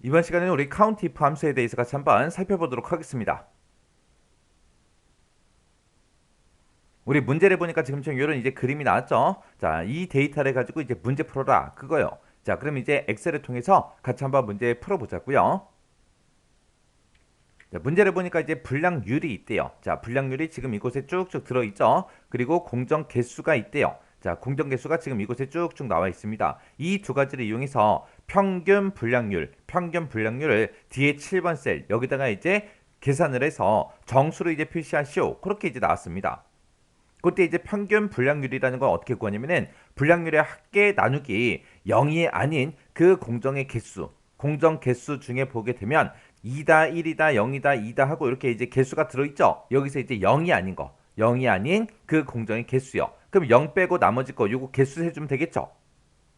이번 시간에는 우리 count if 함수에 대해서 같이 한번 살펴보도록 하겠습니다. 우리 문제를 보니까 지금처럼 이런 이제 그림이 나왔죠. 자, 이 데이터를 가지고 이제 문제 풀어라 그거요. 자, 그럼 이제 엑셀을 통해서 같이 한번 문제 풀어보자고요. 자, 문제를 보니까 이제 불량률이 있대요. 자, 불량률이 지금 이곳에 쭉쭉 들어있죠. 그리고 공정 개수가 있대요. 자, 공정 개수가 지금 이곳에 쭉쭉 나와 있습니다. 이 두 가지를 이용해서 평균 불량률을 뒤에 7번 셀 여기다가 이제 계산을 해서 정수로 이제 표시하시오. 그렇게 이제 나왔습니다. 그때 이제 평균 불량률이라는 건 어떻게 구하냐면은 불량률의 합계 나누기 0이 아닌 그 공정의 개수, 공정 개수 중에 보게 되면 2다, 1이다, 0이다, 2다 하고 이렇게 이제 개수가 들어있죠. 여기서 이제 0이 아닌 거, 0이 아닌 그 공정의 개수요. 그럼 0 빼고 나머지 거 요거 개수 해주면 되겠죠.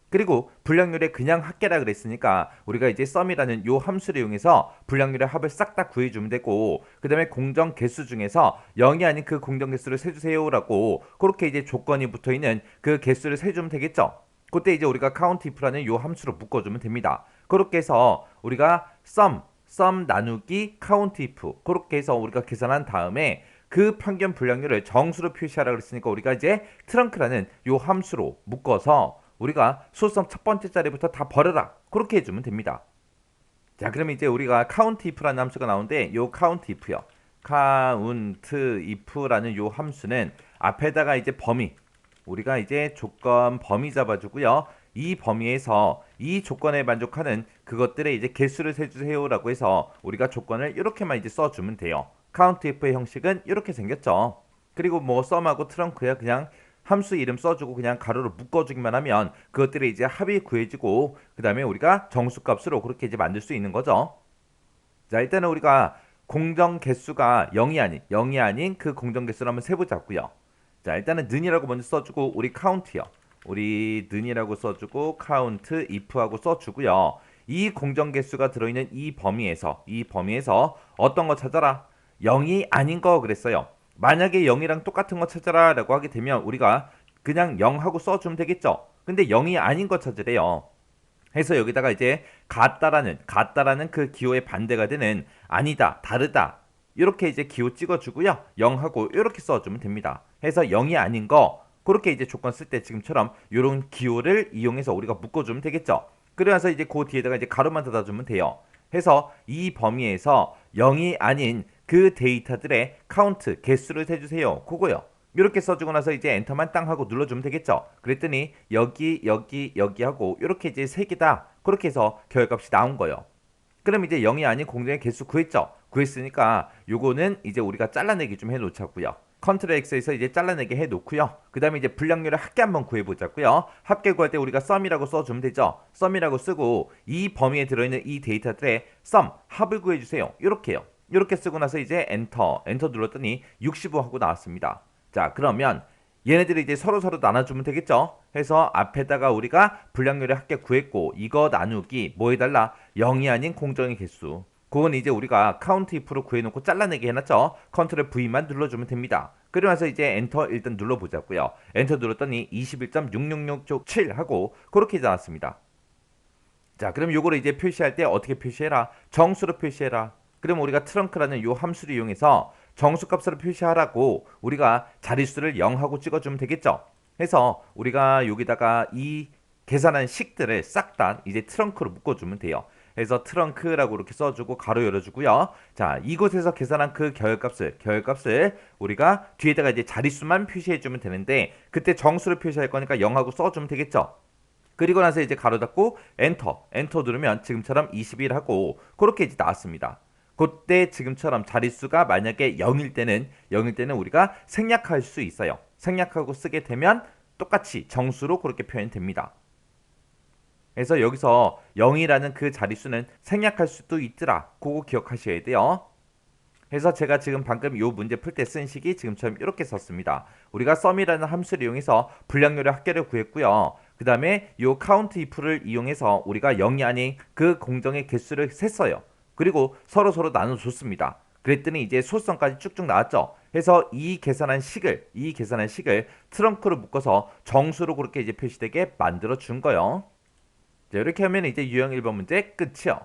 그리고 불량률의 그냥 합계라 그랬으니까 우리가 이제 썸이라는 요 함수를 이용해서 불량률의 합을 싹 다 구해주면 되고, 그 다음에 공정 개수 중에서 0이 아닌 그 공정 개수를 세주세요라고 그렇게 이제 조건이 붙어있는 그 개수를 세주면 되겠죠. 그때 이제 우리가 count if라는 요 함수로 묶어주면 됩니다. 그렇게 해서 우리가 썸 나누기 count if 그렇게 해서 우리가 계산한 다음에 그 평균 불량률을 정수로 표시하라 그랬으니까 우리가 이제 트렁크라는 요 함수로 묶어서 우리가 소수점 첫 번째 자리부터 다 버려라 그렇게 해주면 됩니다. 자, 그럼 이제 우리가 count if라는 함수가 나오는데 요 count if요. count if라는 요 함수는 앞에다가 이제 범위, 우리가 이제 조건 범위 잡아주고요. 이 범위에서 이 조건에 만족하는 그것들의 이제 개수를 세주세요라고 해서 우리가 조건을 이렇게만 이제 써주면 돼요. count if의 형식은 이렇게 생겼죠. 그리고 뭐 썸하고 트렁크야 그냥 함수 이름 써주고 그냥 가로로 묶어주기만 하면 그것들이 이제 합이 구해지고 그 다음에 우리가 정수값으로 그렇게 이제 만들 수 있는 거죠. 자, 일단은 우리가 공정 개수가 0이 아닌 그 공정 개수를 한번 세보자고요. 자, 일단은 는이라고 먼저 써주고 우리 count요. 우리 는이라고 써주고 count if하고 써주고요. 이 공정 개수가 들어있는 이 범위에서 어떤 거 찾아라? 0이 아닌 거 그랬어요. 만약에 0이랑 똑같은 거 찾아라 라고 하게 되면 우리가 그냥 0하고 써주면 되겠죠. 근데 0이 아닌 거 찾으래요. 해서 여기다가 이제 같다라는 그 기호의 반대가 되는 아니다, 다르다 이렇게 이제 기호 찍어주고요. 0하고 이렇게 써주면 됩니다. 해서 0이 아닌 거 그렇게 이제 조건 쓸 때 지금처럼 이런 기호를 이용해서 우리가 묶어주면 되겠죠. 그래서 이제 그 뒤에다가 이제 가로만 닫아주면 돼요. 해서 이 범위에서 0이 아닌 그 데이터들의 카운트 개수를 세주세요. 그거요. 이렇게 써주고 나서 이제 엔터만 땅 하고 눌러주면 되겠죠. 그랬더니 여기 하고 이렇게 이제 세 개다. 그렇게 해서 결과값이 나온 거예요. 그럼 이제 0이 아닌 공정의 개수 구했죠. 구했으니까 요거는 이제 우리가 잘라내기 좀 해놓자고요. 컨트롤 X에서 이제 잘라내기 해놓고요. 그 다음에 이제 불량률을 합계 한번 구해보자고요. 합계 구할 때 우리가 썸이라고 써주면 되죠. 썸이라고 쓰고 이 범위에 들어있는 이 데이터들의 썸, 합을 구해주세요. 이렇게요. 이렇게 쓰고 나서 이제 엔터 눌렀더니 65 하고 나왔습니다. 자, 그러면 얘네들이 이제 서로 나눠주면 되겠죠. 해서 앞에다가 우리가 불량률의 합계 구했고 이거 나누기 뭐 해달라? 0이 아닌 공정의 개수. 그건 이제 우리가 count if로 구해놓고 잘라내기 해놨죠. 컨트롤 V만 눌러주면 됩니다. 그러면서 이제 엔터 일단 눌러보자고요. 엔터 눌렀더니 21.66667 하고 그렇게 나왔습니다. 자, 그럼 요거를 이제 표시할 때 어떻게 표시해라? 정수로 표시해라. 그럼 우리가 트렁크라는 요 함수를 이용해서 정수값으로 표시하라고 우리가 자릿수를 0하고 찍어주면 되겠죠. 해서 우리가 여기다가 이 계산한 식들을 싹 다 이제 트렁크로 묶어주면 돼요. 해서 트렁크라고 이렇게 써주고 가로 열어주고요. 자, 이곳에서 계산한 그 결값을 우리가 뒤에다가 이제 자릿수만 표시해주면 되는데 그때 정수를 표시할 거니까 0하고 써주면 되겠죠. 그리고 나서 이제 가로 닫고 엔터 누르면 지금처럼 21 하고 그렇게 이제 나왔습니다. 그때 지금처럼 자릿수가 만약에 0일 때는 우리가 생략할 수 있어요. 생략하고 쓰게 되면 똑같이 정수로 그렇게 표현됩니다. 그래서 여기서 0이라는 그 자릿수는 생략할 수도 있더라. 그거 기억하셔야 돼요. 그래서 제가 지금 방금 이 문제 풀 때 쓴 식이 지금처럼 이렇게 썼습니다. 우리가 썸이라는 함수를 이용해서 불량률의 합계를 구했고요. 그 다음에 이 count if를 이용해서 우리가 0이 아닌 그 공정의 개수를 셌어요. 그리고 서로 나눠줬습니다. 그랬더니 이제 소수점까지 쭉쭉 나왔죠. 그래서 이 계산한 식을 트렁크로 묶어서 정수로 그렇게 이제 표시되게 만들어 준 거예요. 자, 이렇게 하면 이제 유형 1번 문제 끝이요.